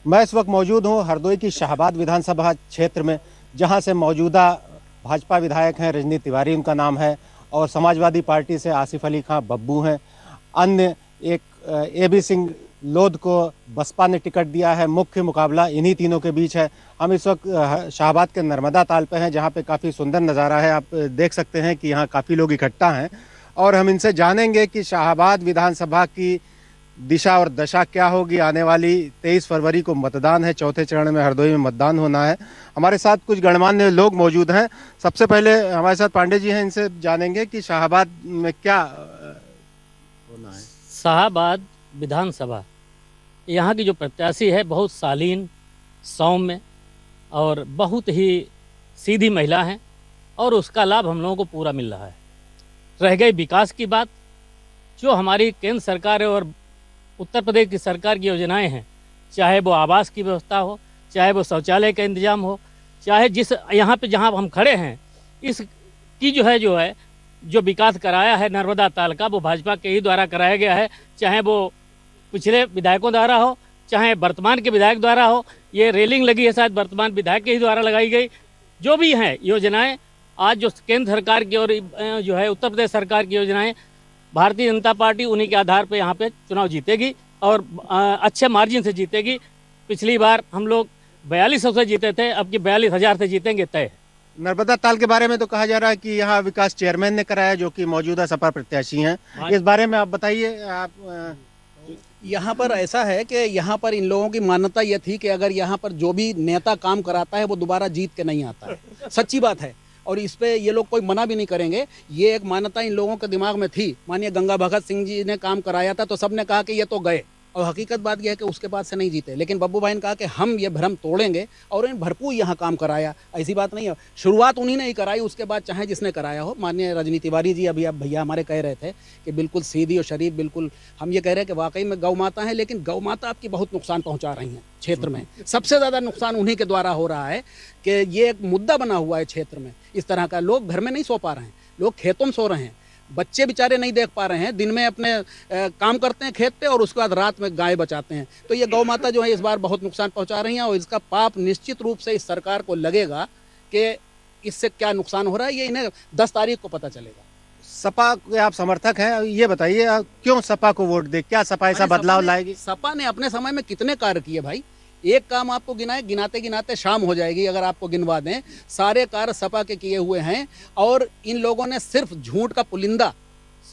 मैं इस वक्त मौजूद हूँ हरदोई की शाहाबाद विधानसभा क्षेत्र में, जहाँ से मौजूदा भाजपा विधायक हैं रजनी तिवारी उनका नाम है, और समाजवादी पार्टी से आसिफ अली खां बब्बू हैं। अन्य एक AB सिंह लोध को बसपा ने टिकट दिया है। मुख्य मुकाबला इन्हीं तीनों के बीच है। हम इस वक्त शाहाबाद के नर्मदा ताल पे हैं, जहाँ पे काफ़ी सुंदर नज़ारा है। आप देख सकते हैं कि यहाँ काफ़ी लोग इकट्ठा हैं, और हम इनसे जानेंगे कि शाहाबाद विधानसभा की दिशा और दशा क्या होगी। आने वाली 23 फरवरी को मतदान है, चौथे चरण में हरदोई में मतदान होना है। हमारे साथ कुछ गणमान्य लोग मौजूद हैं। सबसे पहले हमारे साथ पांडे जी हैं, इनसे जानेंगे कि शाहाबाद में क्या होना है। शाहाबाद विधानसभा यहाँ की जो प्रत्याशी है बहुत शालीन, सौम्य और बहुत ही सीधी महिला हैं, और उसका लाभ हम लोगों को पूरा मिल रहा है। रह गई विकास की बात, जो हमारी केंद्र सरकार है और उत्तर प्रदेश की सरकार की योजनाएं हैं, चाहे वो आवास की व्यवस्था हो, चाहे वो शौचालय का इंतजाम हो, चाहे जिस यहाँ पे जहाँ हम खड़े हैं इसकी जो विकास कराया है नर्मदा ताल का, वो भाजपा के ही द्वारा कराया गया है। चाहे वो पिछले विधायकों द्वारा हो, चाहे वर्तमान के विधायक द्वारा हो। ये रेलिंग लगी है शायद वर्तमान विधायक के ही द्वारा लगाई गई। जो भी हैं योजनाएं, आज जो केंद्र सरकार की और जो है उत्तर प्रदेश सरकार की योजनाएं, भारतीय जनता पार्टी उन्हीं के आधार पर यहाँ पे चुनाव जीतेगी और अच्छे मार्जिन से जीतेगी। पिछली बार हम लोग 4200 से जीते थे, अब की 42,000 से जीतेंगे तय। नर्मदा ताल के बारे में तो कहा जा रहा है कि यहाँ विकास चेयरमैन ने कराया, जो कि मौजूदा सपा प्रत्याशी हैं। इस बारे में आप बताइए। आप यहाँ पर ऐसा है कि यहाँ पर इन लोगों की मान्यता यह थी कि अगर यहाँ पर जो भी नेता काम कराता है वो दोबारा जीत के नहीं आता है। सच्ची बात है, और इस पे ये लोग कोई मना भी नहीं करेंगे। ये एक मान्यता इन लोगों के दिमाग में थी। मानिए गंगा भगत सिंह जी ने काम कराया था तो सबने कहा कि ये तो गए, और हकीकत बात यह है कि उसके बाद से नहीं जीते। लेकिन बब्बू भाई ने कहा कि हम ये भ्रम तोड़ेंगे, और इन भरपूर यहाँ काम कराया। ऐसी बात नहीं है, शुरुआत उन्हीं ने ही कराई, उसके बाद चाहे जिसने कराया हो। माननीय रजनी तिवारी जी अभी आप भैया हमारे कह रहे थे कि बिल्कुल सीधी और शरीफ, बिल्कुल हम ये कह रहे हैं कि वाकई में गौ माता है, लेकिन गौ माता आपकी बहुत नुकसान पहुँचा रही हैं क्षेत्र में। सबसे ज़्यादा नुकसान उन्हीं के द्वारा हो रहा है कि ये एक मुद्दा बना हुआ है क्षेत्र में इस तरह का। लोग घर में नहीं सो पा रहे हैं, लोग खेतों में सो रहे हैं, बच्चे बेचारे नहीं देख पा रहे हैं। दिन में अपने काम करते हैं खेत पे, और उसके बाद रात में गाय बचाते हैं। तो ये गौ माता जो है इस बार बहुत नुकसान पहुंचा रही हैं, और इसका पाप निश्चित रूप से इस सरकार को लगेगा कि इससे क्या नुकसान हो रहा है। ये इन्हें 10 तारीख को पता चलेगा। सपा के आप समर्थक हैं, ये बताइए क्यों सपा को वोट दे? क्या सपा ऐसा बदलाव लाएगी? सपा ने अपने समय में कितने कार्य किए भाई। एक काम आपको गिनाते गिनाते शाम हो जाएगी अगर आपको गिनवा दें। सारे कार्य सपा के किए हुए हैं, और इन लोगों ने सिर्फ झूठ का पुलिंदा,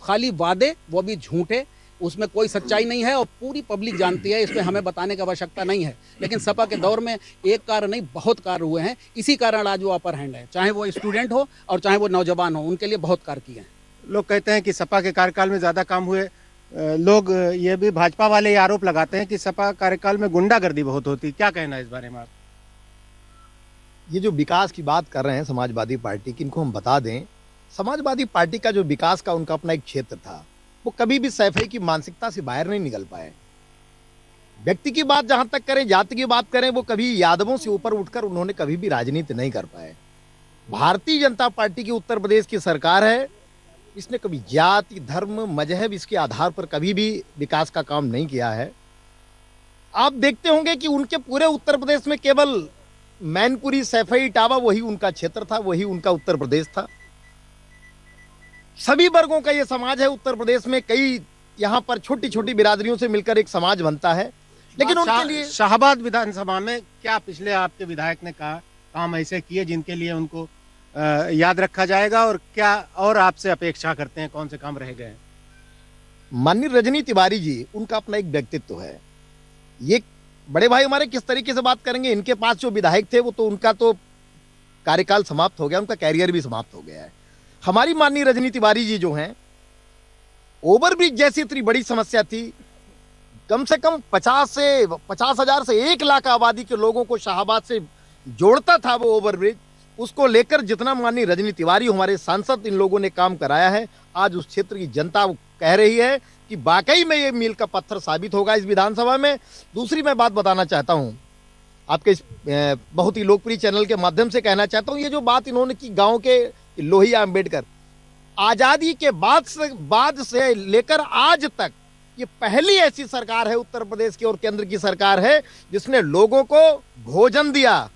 खाली वादे, वो भी झूठे, उसमें कोई सच्चाई नहीं है, और पूरी पब्लिक जानती है। इसमें हमें बताने की आवश्यकता नहीं है। लेकिन सपा के दौर में एक कार्य नहीं बहुत कार्य हुए हैं। इसी कारण आज वो अपर हैंड है, चाहे वो स्टूडेंट हो और चाहे वो नौजवान हो, उनके लिए बहुत कार्य किए हैं। लोग कहते हैं कि सपा के कार्यकाल में ज़्यादा काम हुए। लोग ये भी भाजपा वाले आरोप लगाते हैं कि सपा कार्यकाल में गुंडागर्दी बहुत होती। क्या कहना है इस बारे में आप? ये जो विकास की बात कर रहे हैं समाजवादी पार्टी की, इनको हम बता दें, समाजवादी पार्टी का जो विकास का उनका अपना एक क्षेत्र था, वो कभी भी सैफई की मानसिकता से बाहर नहीं निकल पाए। व्यक्ति की बात जहां तक करें, जाति की बात करें, वो कभी यादवों से ऊपर उठकर उन्होंने कभी भी राजनीति नहीं कर पाए। भारतीय जनता पार्टी की उत्तर प्रदेश की सरकार है, इसने कभी जाति, धर्म, मजहब इसके आधार पर कभी भी विकास का काम नहीं किया है। आप देखते होंगे कि उनके पूरे उत्तर प्रदेश में केवल मैनपुरी, सैफई, इटावा, वही उनका क्षेत्र था, वही उनका उत्तर प्रदेश था। सभी वर्गों का ये समाज है उत्तर प्रदेश में। कई यहाँ पर छोटी छोटी बिरादरियों से मिलकर एक समाज बनता है, लेकिन उनके लिए शाहाबाद विधानसभा में क्या पिछले आपके विधायक ने कहा काम ऐसे किए जिनके लिए उनको याद रखा जाएगा, और क्या और आपसे अपेक्षा करते हैं? कौन से काम रह गए? माननीय रजनी तिवारी जी, उनका अपना एक व्यक्तित्व है। ये बड़े भाई हमारे किस तरीके से बात करेंगे, इनके पास जो विधायक थे वो तो उनका तो कार्यकाल समाप्त हो गया, उनका कैरियर भी समाप्त हो गया है। हमारी माननीय रजनी तिवारी जी जो हैं, ओवरब्रिज जैसी इतनी बड़ी समस्या थी, कम से कम 50,000 से 1 लाख आबादी के लोगों को शाहाबाद से जोड़ता था वो ओवरब्रिज। उसको लेकर जितना माननीय रजनी तिवारी हमारे सांसद, इन लोगों ने काम कराया है, आज उस क्षेत्र की जनता कह रही है कि वाकई में ये मील का पत्थर साबित होगा इस विधानसभा में। दूसरी मैं बात बताना चाहता हूं, आपके इस बहुत ही लोकप्रिय चैनल के माध्यम से कहना चाहता हूं, ये जो बात इन्होंने की गांव के लोहिया अंबेडकर, आजादी के बाद से लेकर आज तक ये पहली ऐसी सरकार है उत्तर प्रदेश की और केंद्र की सरकार है जिसने लोगों को भोजन दिया।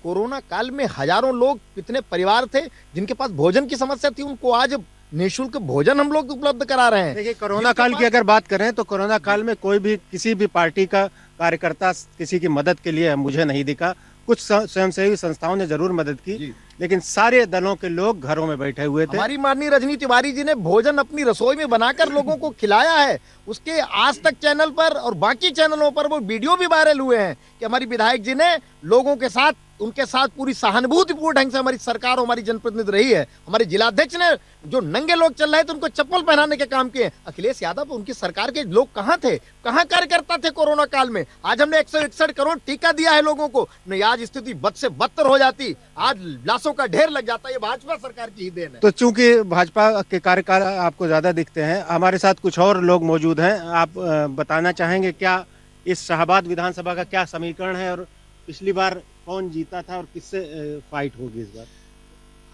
कोरोना काल में हजारों लोग, कितने परिवार थे जिनके पास भोजन की समस्या थी, उनको आज निःशुल्क भोजन हम लोग उपलब्ध करा रहे हैं। देखिए, कोरोना काल की अगर बात करें तो कोरोना काल में कोई भी किसी भी पार्टी का कार्यकर्ता किसी की मदद के लिए मुझे नहीं दिखा। कुछ स्वयंसेवी संस्थाओं ने जरूर मदद की, लेकिन सारे दलों के लोग घरों में बैठे हुए थे। हमारी माननीय रजनी तिवारी जी ने भोजन अपनी रसोई में बनाकर लोगों को खिलाया है। उसके आज तक चैनल पर और बाकी चैनलों पर वो वीडियो भी वायरल हुए हैं कि हमारी विधायक जी ने लोगों के साथ, उनके साथ पूरी सहानुभूतिपूर्ण ढंग से हमारी सरकार और हमारी जनप्रतिनिधि रही है। हमारे जिलाध्यक्ष ने जो नंगे लोग चल रहे थे उनको चप्पल पहनाने के काम किए। अखिलेश यादव उनकी सरकार के लोग कहाँ थे, कहाँ कार्यकर्ता थे कोरोना काल में? आज हमने 161 करोड़ टीका दिया है लोगों को, नहीं आज स्थिति बद से बदतर हो जाती, आज लाशों का ढेर लग जाता। ये भाजपा सरकार की ही देन है। तो चूंकि भाजपा के कार्यकाल आपको ज्यादा दिखते हैं, हमारे साथ कुछ और लोग मौजूद हैं। आप बताना चाहेंगे क्या इस शाहबाद विधानसभा का क्या समीकरण है और पिछली बार कौन जीता था और किससे फाइट होगी इस बार?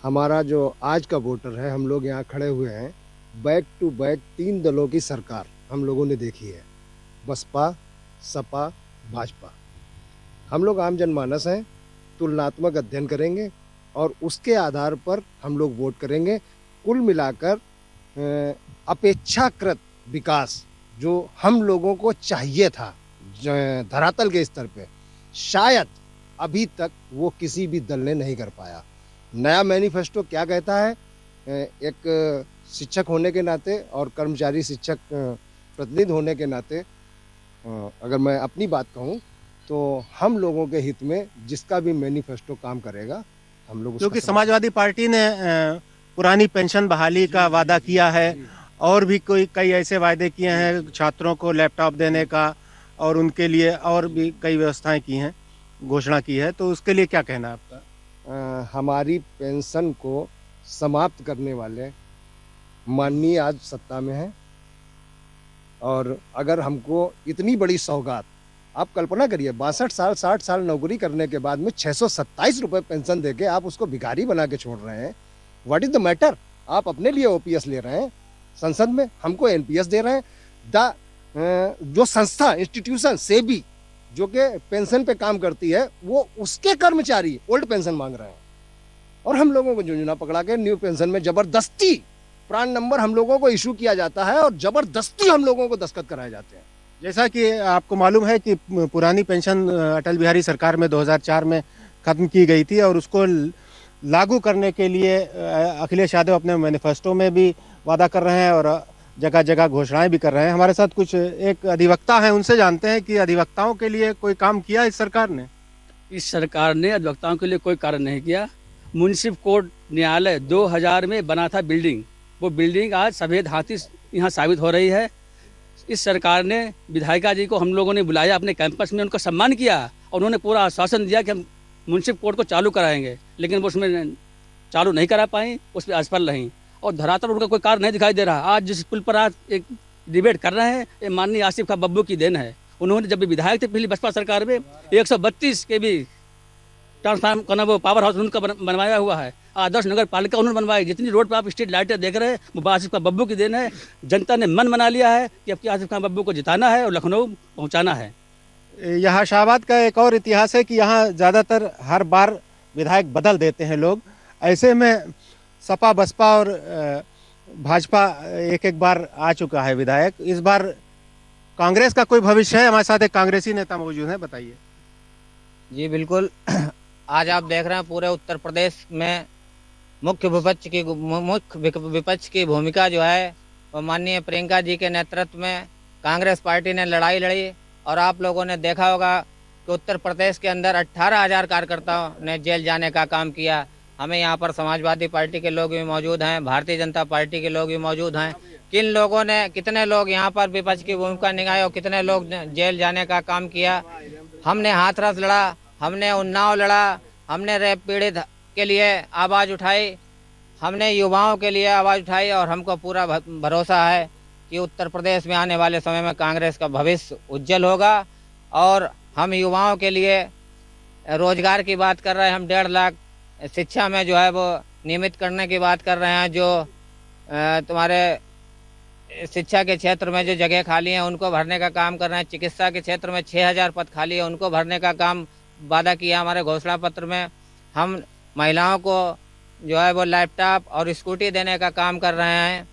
हमारा जो आज का वोटर है, हम लोग यहाँ खड़े हुए हैं, बैक टू बैक 3 दलों की सरकार हम लोगों ने देखी है, बसपा, सपा, भाजपा। हम लोग आम जनमानस हैं, तुलनात्मक अध्ययन करेंगे और उसके आधार पर हम लोग वोट करेंगे। कुल मिलाकर अपेक्षाकृत विकास जो हम लोगों को चाहिए था धरातल के स्तर पे, शायद अभी तक वो किसी भी दल ने नहीं कर पाया। नया मैनिफेस्टो क्या कहता है? एक शिक्षक होने के नाते और कर्मचारी शिक्षक प्रतिनिधि होने के नाते अगर मैं अपनी बात कहूँ तो हम लोगों के हित में जिसका भी मैनिफेस्टो काम करेगा हम लोग, क्योंकि समाजवादी पार्टी ने पुरानी पेंशन बहाली का वादा किया है और भी कई ऐसे वायदे किए हैं, छात्रों को लैपटॉप देने का और उनके लिए और भी कई व्यवस्थाएं की हैं, घोषणा की है। तो उसके लिए क्या कहना है आपका? हमारी पेंशन को समाप्त करने वाले माननीय आज सत्ता में है और अगर हमको इतनी बड़ी सौगात, आप कल्पना करिए 62 साल 60 साल नौकरी करने के बाद में 627 रुपये पेंशन देके आप उसको भिखारी बना के छोड़ रहे हैं। What is the matter? आप अपने लिए ओपीएस ले रहे हैं संसद में, हमको एनपीएस दे रहे हैं। जो संस्था इंस्टीट्यूशन से भी जो कि पेंशन पे काम करती है वो उसके कर्मचारी ओल्ड पेंशन मांग रहे हैं और हम लोगों को झुंझुना पकड़ा के न्यू पेंशन में जबरदस्ती प्राण नंबर हम लोगों को इशू किया जाता है और जबरदस्ती हम लोगों को दस्तखत कराए जाते हैं। जैसा कि आपको मालूम है कि पुरानी पेंशन अटल बिहारी सरकार में 2004 में खत्म की गई थी और उसको लागू करने के लिए अखिलेश यादव अपने मैनिफेस्टो में भी वादा कर रहे हैं और जगह जगह घोषणाएं भी कर रहे हैं। हमारे साथ कुछ एक अधिवक्ता हैं, उनसे जानते हैं कि अधिवक्ताओं के लिए कोई काम किया इस सरकार ने? इस सरकार ने अधिवक्ताओं के लिए कोई कार्य नहीं किया। म्युनिसिपल कोर्ट न्यायालय 2000 में बना था बिल्डिंग, वो बिल्डिंग आज सफ़ेद हाथी यहाँ साबित हो रही है। इस सरकार ने विधायिका जी को हम लोगों ने बुलाया अपने कैंपस में, उनका सम्मान किया और उन्होंने पूरा आश्वासन दिया कि हम म्युनिसिपल कोर्ट को चालू कराएंगे, लेकिन वो उसमें चालू नहीं करा पाई, उस पर असफल रहीं और धरातल उनका कोई कार्य नहीं दिखाई दे रहा। आज जिस पुल पर आज एक डिबेट कर रहे हैं, ये माननीय आसिफ खां बब्बू की देन है। उन्होंने जब भी विधायक थे पिछली बसपा सरकार में 132 के भी ट्रांसफार्म करना, वो पावर हाउस उनका बनवाया हुआ है। आदर्श नगर पालिका उन्होंने बनवाई। जितनी रोड पर आप स्ट्रीट लाइटें देख रहे हैं वो आसिफ खां बब्बू की देन है। जनता ने मन बना लिया है कि अब आसिफ खां बब्बू को जिताना है और लखनऊ पहुँचाना है। यहाँ शाहबाद का एक और इतिहास है कि यहाँ ज़्यादातर हर बार विधायक बदल देते हैं लोग। ऐसे में सपा बसपा और भाजपा एक बार आ चुका है विधायक। इस बार कांग्रेस का कोई भविष्य है? हमारे साथ एक कांग्रेसी नेता मौजूद है, बताइए। जी बिल्कुल। आज आप देख रहे हैं पूरे उत्तर प्रदेश में मुख्य विपक्ष की भूमिका जो है वो माननीय प्रियंका जी के नेतृत्व में कांग्रेस पार्टी ने लड़ाई लड़ी और आप लोगों ने देखा होगा कि उत्तर प्रदेश के अंदर 18,000 कार्यकर्ताओं ने जेल जाने का काम किया। हमें यहाँ पर समाजवादी पार्टी के लोग भी मौजूद हैं, भारतीय जनता पार्टी के लोग भी मौजूद हैं। किन लोगों ने, कितने लोग यहाँ पर विपक्ष की भूमिका निभाई और कितने लोग जेल जाने का काम किया। हमने हाथरस लड़ा, हमने उन्नाव लड़ा, हमने रेप पीड़ित के लिए आवाज़ उठाई, हमने युवाओं के लिए आवाज़ उठाई और हमको पूरा भरोसा है कि उत्तर प्रदेश में आने वाले समय में कांग्रेस का भविष्य उज्जवल होगा। और हम युवाओं के लिए रोजगार की बात कर रहे हैं, हम 1.5 लाख शिक्षा में जो है वो नियमित करने की बात कर रहे हैं। जो तुम्हारे शिक्षा के क्षेत्र में जो जगह खाली है उनको भरने का काम कर रहे हैं। चिकित्सा के क्षेत्र में 6000 पद खाली है, उनको भरने का काम वादा किया हमारे घोषणा पत्र में। हम महिलाओं को जो है वो लैपटॉप और स्कूटी देने का काम कर रहे हैं।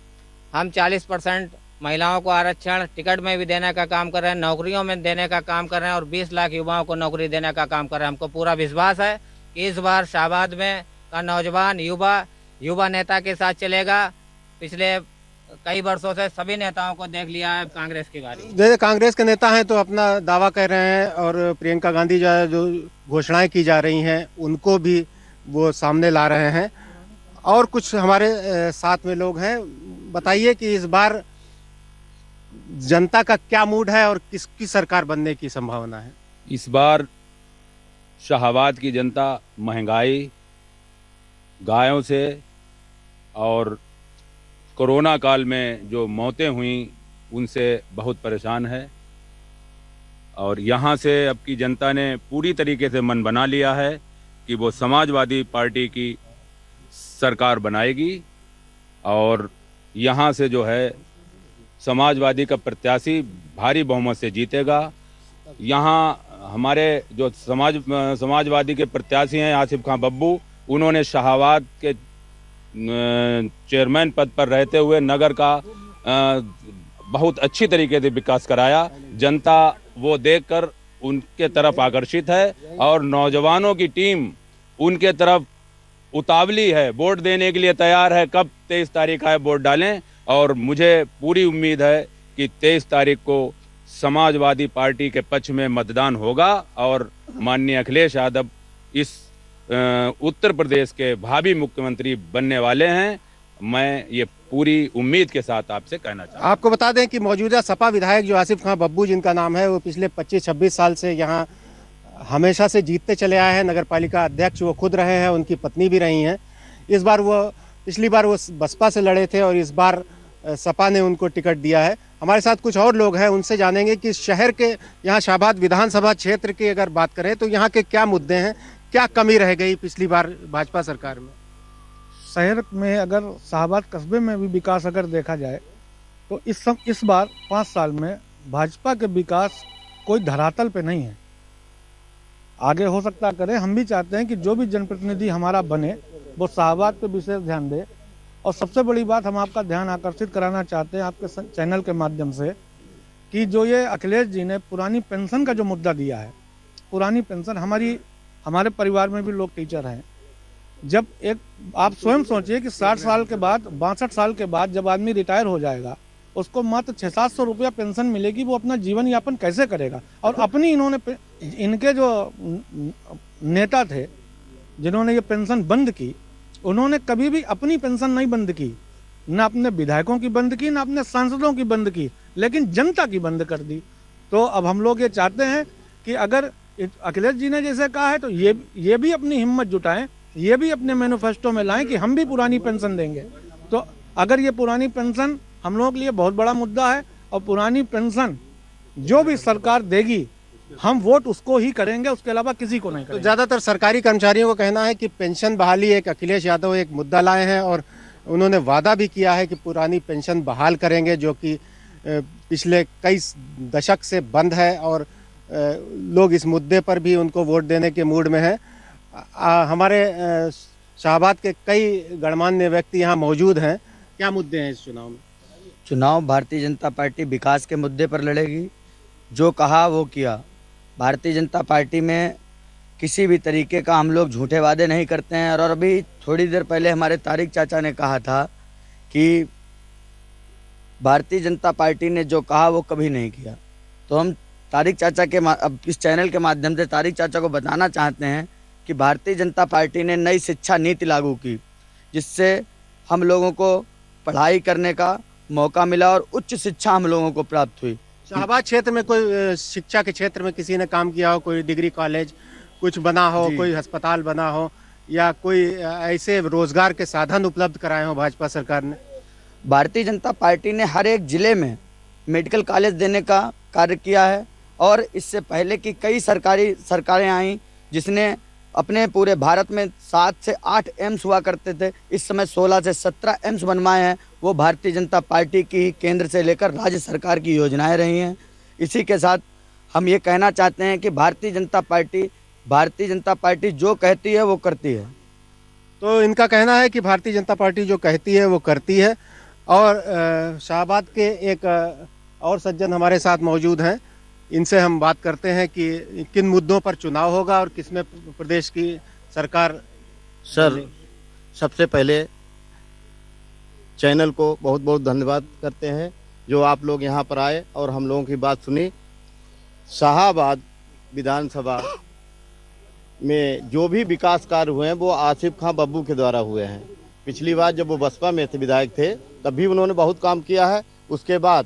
हम 40% महिलाओं को आरक्षण टिकट में भी देने का काम कर रहे हैं, नौकरियों में देने का काम कर रहे हैं और 20 लाख युवाओं को नौकरी देने का काम कर रहे हैं। हमको पूरा विश्वास है कि इस बार शाहबाद में का नौजवान युवा नेता के साथ चलेगा। पिछले कई वर्षों से सभी नेताओं को देख लिया है कांग्रेस की बारी। जैसे कांग्रेस के नेता हैं तो अपना दावा कर रहे हैं और प्रियंका गांधी जो घोषणाएं की जा रही हैं उनको भी वो सामने ला रहे हैं। और कुछ हमारे साथ में लोग हैं, बताइए कि इस बार जनता का क्या मूड है और किसकी सरकार बनने की संभावना है? इस बार शाहबाद की जनता महंगाई, गायों से और कोरोना काल में जो मौतें हुई उनसे बहुत परेशान है। और यहाँ से अब की जनता ने पूरी तरीके से मन बना लिया है कि वो समाजवादी पार्टी की सरकार बनाएगी और यहाँ से जो है समाजवादी का प्रत्याशी भारी बहुमत से जीतेगा। यहाँ हमारे जो समाजवादी के प्रत्याशी हैं आसिफ खां बब्बू, उन्होंने शाहबाद के चेयरमैन पद पर रहते हुए नगर का बहुत अच्छी तरीके से विकास कराया। जनता वो देखकर उनके तरफ आकर्षित है और नौजवानों की टीम उनके तरफ उतावली है, वोट देने के लिए तैयार है। कब 23 तारीख आए वोट डालें और मुझे पूरी उम्मीद है कि 23 तारीख को समाजवादी पार्टी के पक्ष में मतदान होगा और माननीय अखिलेश यादव इस उत्तर प्रदेश के भावी मुख्यमंत्री बनने वाले हैं। मैं ये पूरी उम्मीद के साथ आपसे कहना चाहता हूँ। आपको बता दें कि मौजूदा सपा विधायक जो आसिफ खां बब्बू जिनका नाम है, वो पिछले 25-26 साल से यहाँ हमेशा से जीतते चले आए हैं। नगर पालिका अध्यक्ष वो खुद रहे हैं, उनकी पत्नी भी रही हैं। इस बार पिछली बार वो बसपा से लड़े थे और इस बार सपा ने उनको टिकट दिया है। हमारे साथ कुछ और लोग हैं, उनसे जानेंगे कि शहर के यहाँ शाहबाद विधानसभा क्षेत्र की अगर बात करें तो यहाँ के क्या मुद्दे हैं, क्या कमी रह गई पिछली बार भाजपा सरकार में? शहर में अगर शाहबाद कस्बे में भी विकास अगर देखा जाए तो इस बार 5 साल में भाजपा के विकास कोई धरातल पे नहीं है। आगे हो सकता करे, हम भी चाहते हैं कि जो भी जनप्रतिनिधि हमारा बने वो शाहबाद पे विशेष ध्यान दे। और सबसे बड़ी बात हम आपका ध्यान आकर्षित कराना चाहते हैं आपके चैनल के माध्यम से कि जो ये अखिलेश जी ने पुरानी पेंशन का जो मुद्दा दिया है, पुरानी पेंशन हमारे परिवार में भी लोग टीचर हैं। जब आप स्वयं सोचिए कि 60 साल के बाद 62 साल के बाद जब आदमी रिटायर हो जाएगा उसको मात्र 600-700 रुपया पेंशन मिलेगी, वो अपना जीवन यापन कैसे करेगा? और अपनी इनके जो नेता थे जिन्होंने ये पेंशन बंद की, उन्होंने कभी भी अपनी पेंशन नहीं बंद की, ना अपने विधायकों की बंद की, ना अपने सांसदों की बंद की, लेकिन जनता की बंद कर दी। तो अब हम लोग ये चाहते हैं कि अगर अखिलेश जी ने जैसे कहा है तो ये भी अपनी हिम्मत जुटाएं, ये भी अपने मैनिफेस्टो में लाएं कि हम भी पुरानी पेंशन देंगे। तो अगर ये पुरानी पेंशन हम लोगों के लिए बहुत बड़ा मुद्दा है और पुरानी पेंशन जो भी सरकार देगी हम वोट उसको ही करेंगे, उसके अलावा किसी को नहीं करेंगे। तो ज़्यादातर सरकारी कर्मचारियों को कहना है कि पेंशन बहाली एक अखिलेश यादव एक मुद्दा लाए हैं और उन्होंने वादा भी किया है कि पुरानी पेंशन बहाल करेंगे, जो कि पिछले कई दशक से बंद है और लोग इस मुद्दे पर भी उनको वोट देने के मूड में हैं। हमारे शाहबाद के कई गणमान्य व्यक्ति यहाँ मौजूद हैं। क्या मुद्दे हैं इस चुनाव में? चुनाव भारतीय जनता पार्टी विकास के मुद्दे पर लड़ेगी। जो कहा वो किया। भारतीय जनता पार्टी में किसी भी तरीके का हम लोग झूठे वादे नहीं करते हैं। और अभी थोड़ी देर पहले हमारे तारिक चाचा ने कहा था कि भारतीय जनता पार्टी ने जो कहा वो कभी नहीं किया। तो हम तारिक चाचा के अब इस चैनल के माध्यम से तारिक चाचा को बताना चाहते हैं कि भारतीय जनता पार्टी ने नई शिक्षा नीति लागू की, जिससे हम लोगों को पढ़ाई करने का मौका मिला और उच्च शिक्षा हम लोगों को प्राप्त हुई। शाहबाद क्षेत्र में कोई शिक्षा के क्षेत्र में किसी ने काम किया हो, कोई डिग्री कॉलेज कुछ बना हो, कोई अस्पताल बना हो या कोई ऐसे रोजगार के साधन उपलब्ध कराए हो भाजपा सरकार ने? भारतीय जनता पार्टी ने हर एक जिले में मेडिकल कॉलेज देने का कार्य किया है और इससे पहले की कई सरकारें आई जिसने अपने पूरे भारत में 7 से 8 एम्स हुआ करते थे, इस समय 16 से 17 एम्स बनवाए हैं। वो भारतीय जनता पार्टी की केंद्र से लेकर राज्य सरकार की योजनाएं रही हैं। इसी के साथ हम ये कहना चाहते हैं कि भारतीय जनता पार्टी जो कहती है वो करती है। तो इनका कहना है कि भारतीय जनता पार्टी जो कहती है वो करती है। और शाहाबाद के एक और सज्जन हमारे साथ मौजूद हैं, इनसे हम बात करते हैं कि किन मुद्दों पर चुनाव होगा और किसमें प्रदेश की सरकार। सर, सबसे पहले चैनल को बहुत बहुत धन्यवाद करते हैं जो आप लोग यहाँ पर आए और हम लोगों की बात सुनी। शाहाबाद विधानसभा में जो भी विकास कार्य हुए हैं वो आसिफ खां बब्बू के द्वारा हुए हैं। पिछली बार जब वो बसपा में थे, विधायक थे, तब भी उन्होंने बहुत काम किया है। उसके बाद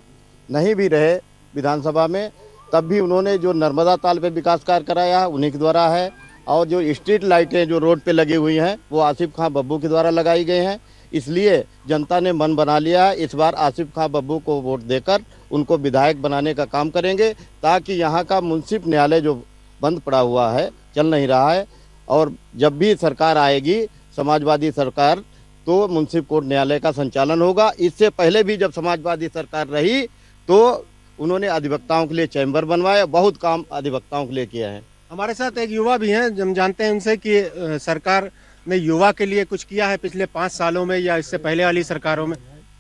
नहीं भी रहे विधानसभा में, तब भी उन्होंने जो नर्मदा ताल पे विकास कार्य कराया है उन्हीं के द्वारा है। और जो स्ट्रीट लाइटें जो रोड पे लगी हुई हैं वो आसिफ खां बब्बू के द्वारा लगाई गई हैं। इसलिए जनता ने मन बना लिया है, इस बार आसिफ खां बब्बू को वोट देकर उनको विधायक बनाने का काम करेंगे, ताकि यहाँ का मुंसिफ न्यायालय जो बंद पड़ा हुआ है, चल नहीं रहा है, और जब भी सरकार आएगी समाजवादी सरकार, तो मुंसिफ कोर्ट न्यायालय का संचालन होगा। इससे पहले भी जब समाजवादी सरकार रही तो उन्होंने अधिवक्ताओं के लिए चैम्बर बनवाए, बहुत काम अधिवक्ताओं के लिए किया है। हमारे साथ एक युवा भी हैं, हम जानते हैं उनसे कि सरकार ने युवा के लिए कुछ किया है पिछले 5 सालों में या इससे पहले वाली सरकारों में।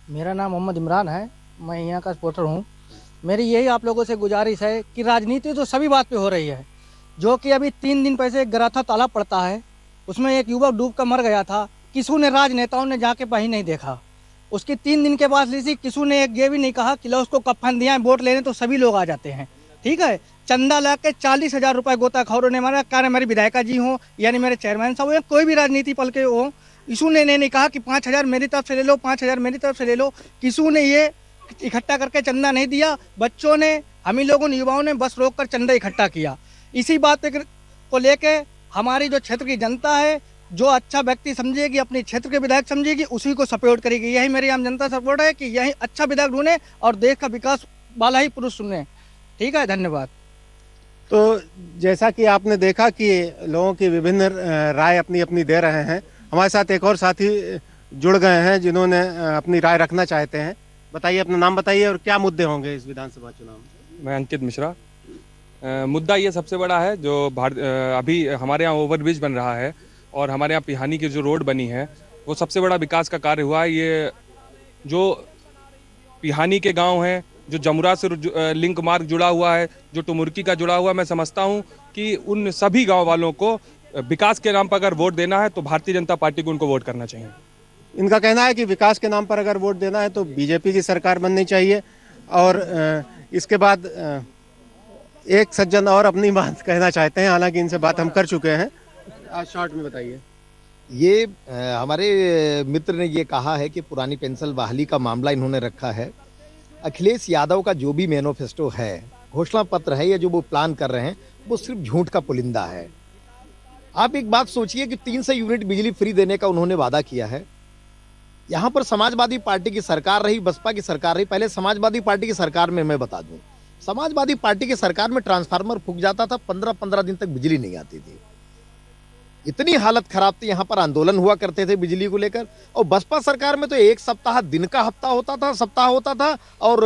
मेरा नाम मोहम्मद इमरान है, मैं यहाँ का सपोर्टर हूँ। मेरी यही आप लोगों से गुजारिश है कि राजनीति तो सभी बात पे हो रही है। जो कि अभी 3 दिन पहले एक गराथा तालाब पड़ता है, उसमें एक युवक डूब कर मर गया था। किसी ने राजनेताओं ने जाके कहीं नहीं देखा। उसकी 3 दिन के बाद लीसी किसी ने एक ये भी नहीं कहा कि लो उसको कफन दिया है, वोट लेने तो सभी लोग आ जाते हैं। ठीक है, चंदा ला के 40,000 रुपये गोताखोरों ने मारा। क्या मेरी विधायिका जी हो यानी मेरे चेयरमैन साहब या कोई भी राजनीति पल के हो, किसी ने नहीं कहा कि 5,000 मेरी तरफ से ले लो, 5,000 मेरी तरफ से ले लो। किसी ने ये इकट्ठा करके चंदा नहीं दिया। बच्चों ने, हम ही लोगों ने, युवाओं ने बस रोक कर चंदा इकट्ठा किया। इसी बात को लेके हमारी जो क्षेत्र की जनता है, जो अच्छा व्यक्ति समझेगी, अपने क्षेत्र के विधायक समझेगी, उसी को सपोर्ट करेगी। यही मेरी आम जनता सपोर्ट है कि यही अच्छा विधायक ढूंढे और देश का विकास वाला ही पुरुष चुने। ठीक है, धन्यवाद। तो जैसा कि आपने देखा कि लोगों की विभिन्न राय अपनी अपनी दे रहे हैं। हमारे साथ एक और साथी जुड़ गए हैं जिन्होंने अपनी राय रखना चाहते हैं। बताइए, अपना नाम बताइए और क्या मुद्दे होंगे इस विधानसभा चुनाव में। मैं अंकित मिश्रा। मुद्दा ये सबसे बड़ा है जो अभी हमारे यहाँ ओवरब्रिज बन रहा है और हमारे यहाँ पिहानी की जो रोड बनी है वो सबसे बड़ा विकास का कार्य हुआ है। ये जो पिहानी के गांव हैं, जो जमुरा से लिंक मार्ग जुड़ा हुआ है, जो टुमुरकी का जुड़ा हुआ है, मैं समझता हूं कि उन सभी गांव वालों को विकास के नाम पर अगर वोट देना है तो भारतीय जनता पार्टी को उनको वोट करना चाहिए। इनका कहना है कि विकास के नाम पर अगर वोट देना है तो बीजेपी की सरकार बननी चाहिए। और इसके बाद एक सज्जन और अपनी बात कहना चाहते हैं, हालांकि इनसे बात हम कर चुके हैं। आज शॉर्ट में बताइए। ये हमारे मित्र ने ये कहा है कि पुरानी पेंशन बहाली का मामला इन्होंने रखा है। अखिलेश यादव का जो भी मैनिफेस्टो है, घोषणा पत्र है, या जो वो प्लान कर रहे हैं, वो सिर्फ झूठ का पुलिंदा है। आप एक बात सोचिए कि 300 यूनिट बिजली फ्री देने का उन्होंने वादा किया है। यहाँ पर समाजवादी पार्टी की सरकार रही, बसपा की सरकार रही। पहले समाजवादी पार्टी की सरकार में मैं बता दूं, समाजवादी पार्टी की सरकार में ट्रांसफार्मर फूक जाता था, 15-15 दिन तक बिजली नहीं आती थी। इतनी हालत खराब थी, यहाँ पर आंदोलन हुआ करते थे बिजली को लेकर। और बसपा सरकार में तो 1 सप्ताह दिन का हफ्ता होता था, सप्ताह होता था, और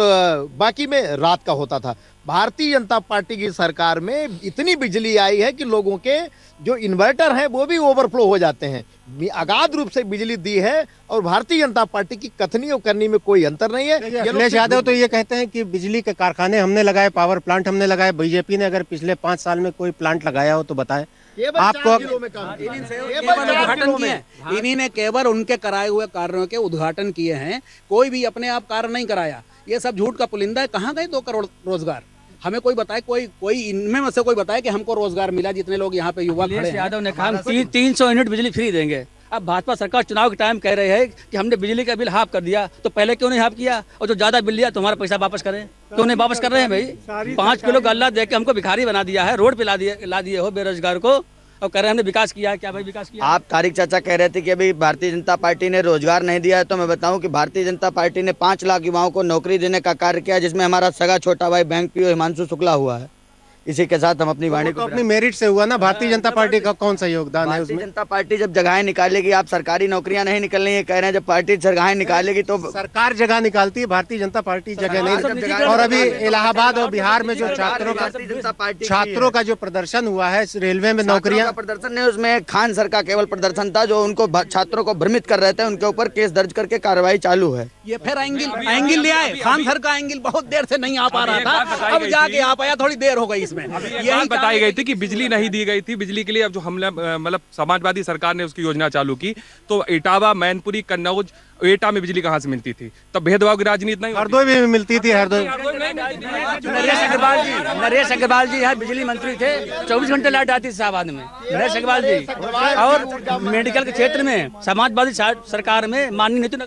बाकी में रात का होता था। भारतीय जनता पार्टी की सरकार में इतनी बिजली आई है कि लोगों के जो इन्वर्टर हैं वो भी ओवरफ्लो हो जाते हैं। अगाध रूप से बिजली दी है और भारतीय जनता पार्टी की कथनी और करनी में कोई अंतर नहीं है। अखिलेश यादव तो ये कहते हैं कि बिजली के कारखाने हमने लगाए, पावर प्लांट हमने लगाए। बीजेपी ने अगर पिछले 5 साल में कोई प्लांट लगाया हो तो बताएं आपको। इन्हीं ने केवल उनके कराए हुए कार्यों के उद्घाटन किए हैं, कोई भी अपने आप कार्य नहीं कराया। ये सब झूठ का पुलिंदा है। कहाँ गए 2 करोड़ रोजगार? हमें कोई बताए, कोई इनमें से कोई बताए कि हमको रोजगार मिला, जितने लोग यहाँ पे युवा खड़े हैं। यादव ने कहा 300 यूनिट बिजली फ्री देंगे। अब भाजपा सरकार चुनाव के टाइम कह रही है कि हमने बिजली का बिल हाफ कर दिया, तो पहले क्यों नहीं हाफ किया? और जो ज्यादा बिल लिया तो हमारा पैसा वापस करें। क्यों नहीं वापस कर रहे हैं भाई? 5 किलो गल्ला दे के हमको भिखारी बना दिया है, रोड पे ला दिए हो बेरोजगार को, और कह रहे हैं हमने विकास किया है। क्या भाई विकास किया? आप तारिक चाचा कह रहे थे कि अभी भारतीय जनता पार्टी ने रोजगार नहीं दिया है, तो मैं बताऊं कि भारतीय जनता पार्टी ने 5 लाख युवाओं को नौकरी देने का कार्य किया, जिसमें हमारा सगा छोटा भाई बैंक पीओ हिमांशु शुक्ला हुआ है। इसी के साथ हम अपनी वाणी तो को अपनी मेरिट से हुआ ना, भारतीय जनता पार्टी का कौन सा योगदान है भारतीय उसमें? जनता पार्टी जब जगहें निकालेगी, आप सरकारी नौकरियां नहीं निकलनी है कह रहे हैं, जब पार्टी जगहें निकालेगी तो सरकार जगह निकालती है, भारतीय जनता पार्टी जगह नहीं। और अभी इलाहाबाद और बिहार में जो छात्रों का जो प्रदर्शन हुआ है रेलवे में नौकरियां, प्रदर्शन नहीं, उसमें खान सर का केवल प्रदर्शन था जो उनको छात्रों को भ्रमित कर रहे थे, उनके ऊपर केस दर्ज करके कार्रवाई चालू है। ये फिर एंगल ले आए। खान सर का एंगल बहुत देर से नहीं आ पा रहा था, अब जाके आ पाया, थोड़ी देर हो गई इसमें। यही बताई गई थी कि बिजली नहीं दी गई थी, बिजली के लिए अब जो हमला मतलब समाजवादी सरकार ने उसकी योजना चालू की, तो इटावा, मैनपुरी, कन्नौज, एटा में बिजली कहाँ से मिलती थी? तब भेदभाव की राजनीति नहीं, हरदोई में मिलती थी। हरदोई नरेश अग्रवाल जी यहाँ बिजली मंत्री थे, 24 घंटे लाइट आती थी शाहबाद में, नरेश अग्रवाल जी। और मेडिकल के क्षेत्र में समाजवादी सरकार में माननीय नितिन